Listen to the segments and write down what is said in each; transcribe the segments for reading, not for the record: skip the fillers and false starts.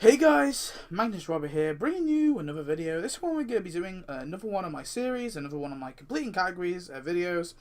Hey guys, Magnus here, bringing you another video. This one we're going to be doing another one of my series, another one of my completing categories videos,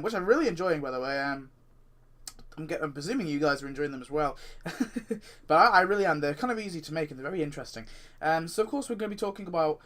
which I'm really enjoying, by the way. I'm presuming you guys are enjoying them as well, but I really am. They're kind of easy to make and they're very interesting. So of course we're going to be talking about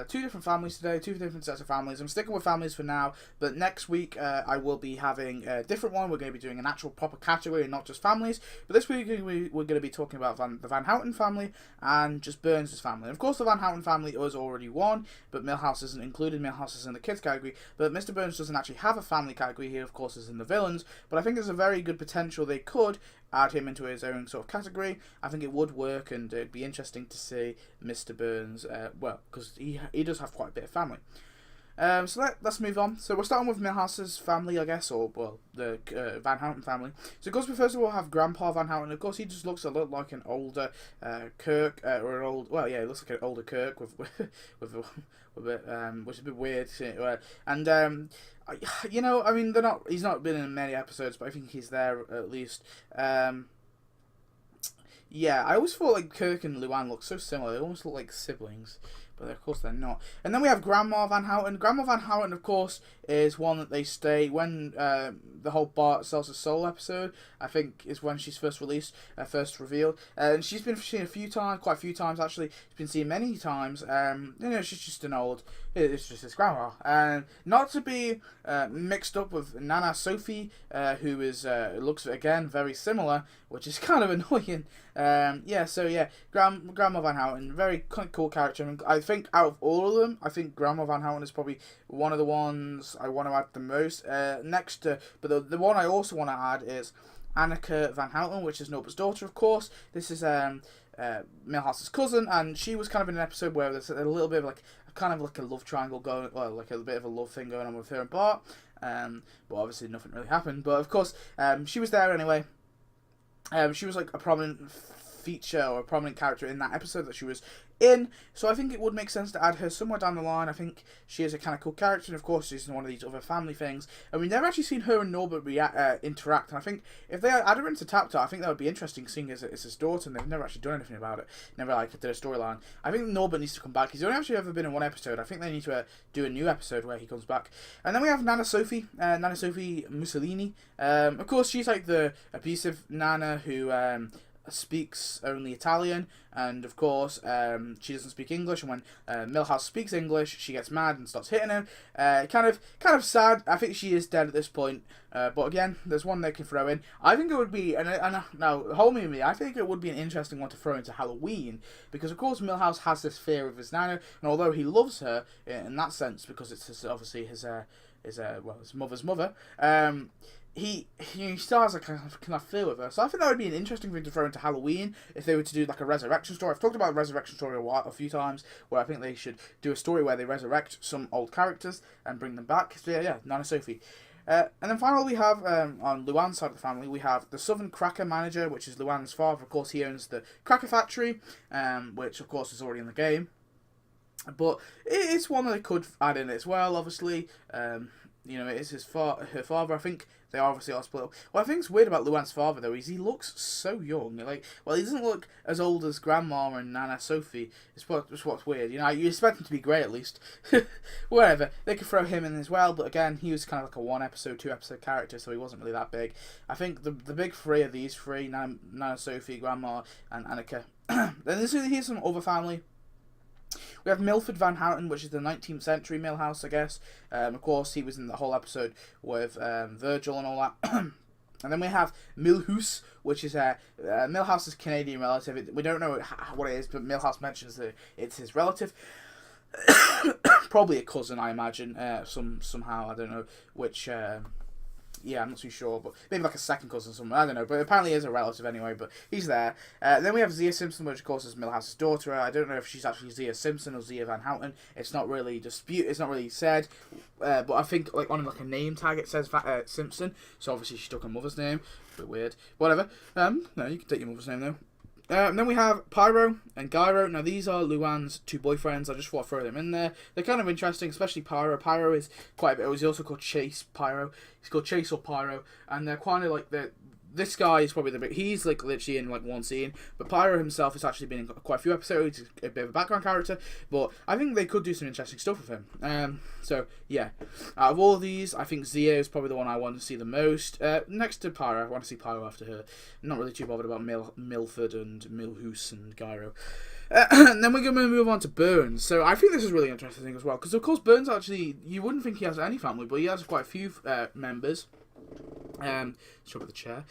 two different families today, two different sets of families. I'm sticking with families for now, but next week I will be having a different one. We're going to be doing an actual proper category and not just families. But this week we're going to be talking about the Van Houten family and just Burns' family. And of course the Van Houten family was already one, but Milhouse isn't included. Milhouse is in the kids category, but Mr. Burns doesn't actually have a family category. He of course is in the villains, but I think there's a very good potential they could add him into his own sort of category. I think it would work, and it'd be interesting to see Mr. Burns, well, because he does have quite a bit of family. So let's move on. So we're starting with Milhouse's family, I guess, or, well, the Van Houten family. So of course we first of all have Grandpa Van Houten. Of course he just looks a lot like an older Kirk, or an old, well, yeah, he looks like an older Kirk with a bit, which is a bit weird. And you know, I mean, he's not been in many episodes, but I think he's there at least. Yeah, I always thought like Kirk and Luann look so similar. They almost look like siblings, but of course they're not. And then we have Grandma Van Houten. Grandma Van Houten, of course, is one that they stay when the whole Bart sells his soul episode, I think, is when she's first released, first revealed. And she's been seen quite a few times actually. She's been seen many times. You know, she's just an old. It's just his grandma, and not to be mixed up with Nana Sophie, who is looks again very similar, which is kind of annoying. Yeah, so yeah, Grandma Van Houten, very kind of cool character. I mean, I think out of all of them, I think Grandma Van Houten is probably one of the ones I want to add the most. Next to, but the one I also want to add is Annika Van Houten, which is Norbert's daughter, of course. This is Milhouse's cousin, and she was kind of in an episode where there's a little bit of like kind of like a love triangle going, well, like a bit of a love thing going on with her and Bart. But obviously nothing really happened. But of course, she was there anyway. She was like a prominent feature or a prominent character in that episode that she was in, so I think it would make sense to add her somewhere down the line. I think she is a kind of cool character, and of course she's in one of these other family things, and we've never actually seen her and Norbert interact, and I think if they add her into Tap Tap, I think that would be interesting, seeing as it's his daughter and they've never actually done anything about it, never like did a storyline. I think Norbert needs to come back. He's only actually ever been in one episode. I think they need to do a new episode where he comes back. And then we have Nana Sophie Mussolini. Of course she's like the abusive Nana who speaks only Italian, and of course she doesn't speak English, and when Milhouse speaks English she gets mad and starts hitting him. Kind of sad. I think she is dead at this point, but again, there's one they can throw in. I think it would be, and now hold me with me, I think it would be an interesting one to throw into Halloween, because of course Milhouse has this fear of his Nana, and although he loves her in that sense because it's obviously his mother's mother, he still has a kind of feel with her. So I think that would be an interesting thing to throw into Halloween if they were to do like a resurrection story. I've talked about a resurrection story a few times, where I think they should do a story where they resurrect some old characters and bring them back. So yeah, Nana Sophie. And then finally we have, on Luann's side of the family, we have the Southern Cracker Manager, which is Luann's father. Of course, he owns the Cracker Factory, which of course is already in the game. But it's one that they could add in as well, obviously. You know, it is her father. I think they obviously are split up. What I think is weird about Luann's father, though, is he looks so young. Like, well, he doesn't look as old as Grandma and Nana Sophie. It's what's weird. You know, you expect him to be grey at least. Whatever. They could throw him in as well, but again, he was kind of like a 1 episode, 2 episode character, so he wasn't really that big. I think the big three are these three: Nana Sophie, Grandma, and Annika. Then here's some other family. We have Milford Van Houten, which is the 19th century Milhouse, I guess. Of course, he was in the whole episode with Virgil and all that. And then we have Milhouse, which is Milhouse's Canadian relative. We don't know what it is, but Milhouse mentions that it's his relative. Probably a cousin, I imagine. Somehow, I don't know which. Yeah, I'm not too sure, but maybe like a second cousin somewhere, I don't know, but apparently he is a relative anyway, but he's there. Then we have Zia Simpson, which of course is Milhouse's daughter. I don't know if she's actually Zia Simpson or Zia Van Houten. It's not really it's not really said, but I think like on like a name tag it says Simpson, so obviously she took her mother's name. A bit weird. Whatever. No, you can take your mother's name though. And then we have Pyro and Gyro. Now, these are Luann's 2 boyfriends. I just thought I'd throw them in there. They're kind of interesting, especially Pyro. Pyro is quite a bit. He's also called Chase Pyro. He's called Chase or Pyro. And they're kind of like this guy is probably the big. He's like literally in like one scene, but Pyro himself has actually been in quite a few episodes. He's a bit of a background character, but I think they could do some interesting stuff with him. So yeah, out of all of these, I think Zia is probably the one I want to see the most. Next to Pyro, I want to see Pyro after her. I'm not really too bothered about Milford and Milhouse and Gyro. And then we're going to move on to Burns. So I think this is really interesting as well, because of course Burns actually, you wouldn't think he has any family, but he has quite a few members. Show up the chair.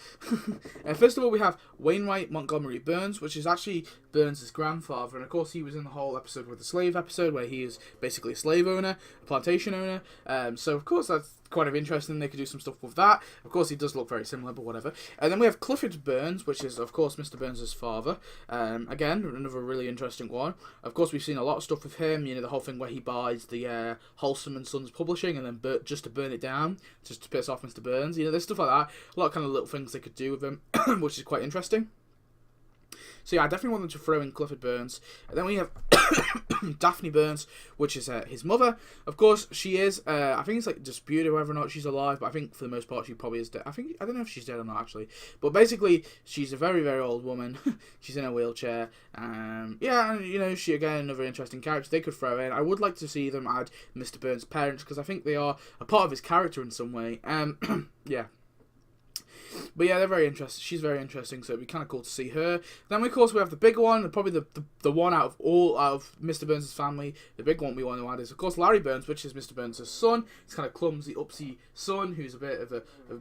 First of all, we have Wainwright Montgomery Burns, which is actually Burns' grandfather, and of course he was in the whole episode with the slave episode, where he is basically a slave owner, a plantation owner. So of course that's kind of interesting. They could do some stuff with that. Of course he does look very similar, but whatever. And then we have Clifford Burns, which is of course Mr. Burns' father. Again, another really interesting one. Of course we've seen a lot of stuff with him. You know, the whole thing where he buys the Holston and Sons Publishing and then just to burn it down, just to piss off Mr. Burns. You know, there's stuff like that. A lot of kind of little things they could do with him, which is quite interesting. So yeah, I definitely want them to throw in Clifford Burns. And then we have Daphne Burns, which is his mother. Of course, she is, I think it's like disputed whether or not she's alive, but I think for the most part she probably is dead. I don't know if she's dead or not, actually. But basically, she's a very, very old woman. She's in a wheelchair. Yeah, and you know, she, again, another interesting character they could throw in. I would like to see them add Mr. Burns' parents, because I think they are a part of his character in some way. Yeah. But yeah, they're very interesting. She's very interesting, so it'd be kind of cool to see her. Then, of course, we have the big one, probably the one out of Mr. Burns' family. The big one we want to add is, of course, Larry Burns, which is Mr. Burns' son. He's kind of clumsy, upsy son who's a bit of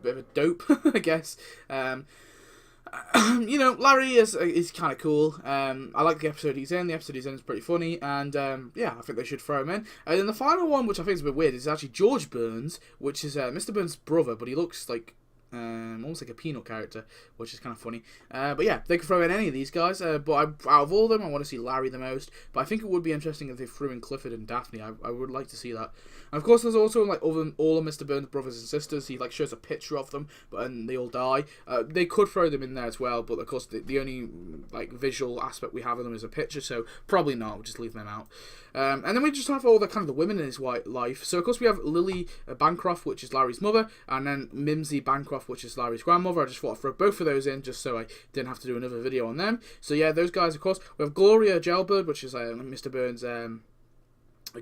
a dope, I guess. You know, Larry is kind of cool. I like the episode he's in. The episode he's in is pretty funny, and yeah, I think they should throw him in. And then the final one, which I think is a bit weird, is actually George Burns, which is Mr. Burns' brother, but he looks like almost like a Peanut character, which is kind of funny. But yeah, they could throw in any of these guys. But out of all of them, I want to see Larry the most. But I think it would be interesting if they threw in Clifford and Daphne. I would like to see that. And of course, there's also like all of Mr. Burns' brothers and sisters. He like shows a picture of them, and they all die. They could throw them in there as well, but of course, the only like visual aspect we have of them is a picture, so probably not. We'll just leave them out. And then we just have all the kind of the women in his life. So of course we have Lily Bancroft, which is Larry's mother, and then Mimsy Bancroft, which is Larry's grandmother. I just thought I'd throw both of those in just so I didn't have to do another video on them. So yeah, those guys, of course. We have Gloria Gelbird, which is Mr. Burns'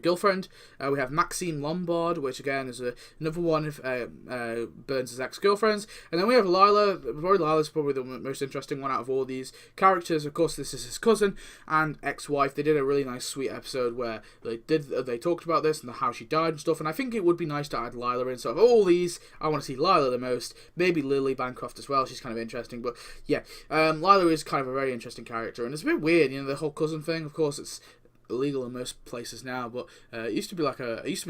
girlfriend. We have Maxine Lombard, which again is another one of Burns' ex-girlfriends. And then we have Lila. Lila's probably the most interesting one out of all these characters. Of course, this is his cousin and ex-wife. They did a really nice, sweet episode where they talked about this and how she died and stuff. And I think it would be nice to add Lila in. So of all these, I want to see Lila the most. Maybe Lily Bancroft as well. She's kind of interesting. But yeah, Lila is kind of a very interesting character. And it's a bit weird, you know, the whole cousin thing. Of course, it's illegal in most places now, but it used to be a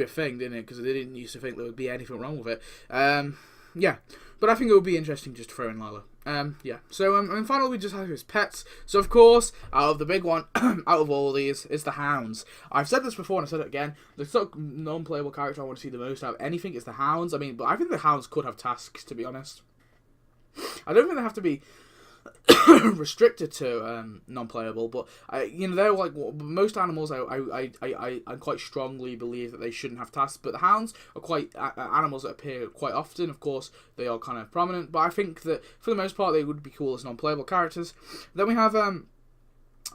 thing, didn't it? Because they didn't used to think there would be anything wrong with it. Yeah, but I think it would be interesting just to throw in Lila. Yeah. So and finally we just have his pets. So of course, out of the big one, out of all of these, is the hounds. I've said this before and I said it again. The sort of non-playable character I want to see the most out of anything is the hounds. I mean, but I think the hounds could have tasks, to be honest. I don't think they have to be restricted to non-playable, but you know, they're like most animals. I quite strongly believe that they shouldn't have tasks, but the hounds are quite animals that appear quite often. Of course, they are kind of prominent, but I think that for the most part they would be cool as non-playable characters. Then we have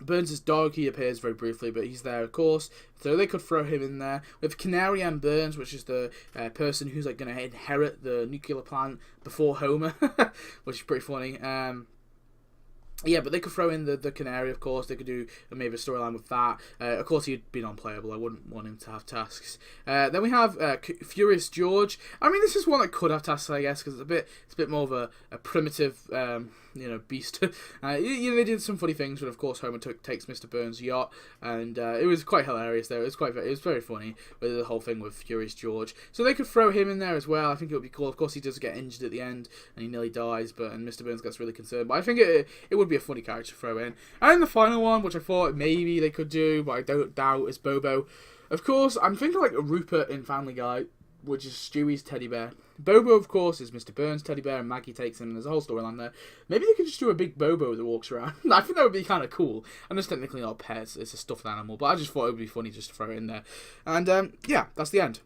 Burns' dog. He appears very briefly, but he's there, of course, so they could throw him in there. We have Canary Ann Burns, which is the person who's like going to inherit the nuclear plant before Homer, which is pretty funny. Yeah, but they could throw in the Canary, of course. They could do maybe a storyline with that. Of course, he'd be non-playable. I wouldn't want him to have tasks. Then we have Furious George. I mean, this is one that could have tasks, I guess, because it's a bit more of a primitive, beast. They did some funny things, but of course, Homer takes Mr. Burns' yacht, and it was quite hilarious. Though it was very funny with the whole thing with Furious George. So they could throw him in there as well. I think it would be cool. Of course, he does get injured at the end, and he nearly dies, and Mr. Burns gets really concerned. But I think it would be a funny character to throw in. And the final one, which I thought maybe they could do, but I don't doubt, is Bobo. Of course, I'm thinking like Rupert in Family Guy, which is Stewie's teddy bear. Bobo, of course, is Mr. Burns' teddy bear, and Maggie takes him, and there's a whole storyline there. Maybe they could just do a big Bobo that walks around. I think that would be kind of cool. And it's technically not a pet, it's a stuffed animal, but I just thought it would be funny just to throw it in there. And, yeah, that's the end.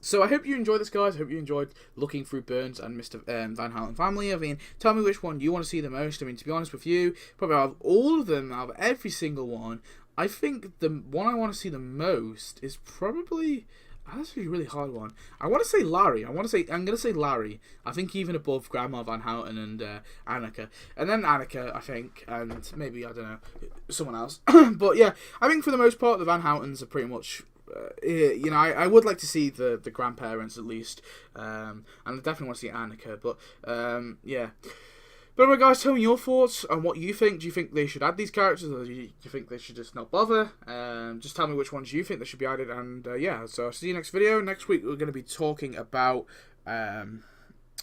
So I hope you enjoyed this, guys. I hope you enjoyed looking through Burns and Mr. Van Houten Family. I mean, tell me which one you want to see the most. I mean, to be honest with you, probably out of all of them, out of every single one, I think the one I want to see the most is probably... That's a really hard one. I want to say Larry. I'm going to say Larry. I think even above Grandma Van Houten and Annika. And then Annika, I think. And maybe, I don't know, someone else. But yeah, I think for the most part, the Van Houtens are pretty much... you know, I would like to see the grandparents at least, and I definitely want to see Annika. But yeah. But anyway, guys, tell me your thoughts on what you think. Do you think they should add these characters, or do you think they should just not bother? Just tell me which ones you think they should be added. And yeah, so I'll see you next video. Next week we're going to be talking about yeah,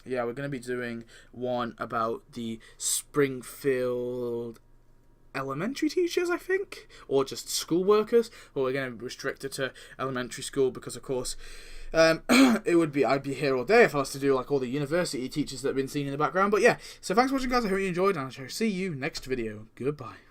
we're going to be doing one about the Springfield elementary teachers, I think, or just school workers, but we're going to restrict it to elementary school because, of course, I'd be here all day if I was to do like all the university teachers that have been seen in the background. But yeah, so thanks for watching, guys. I hope you enjoyed, and I shall see you next video. Goodbye.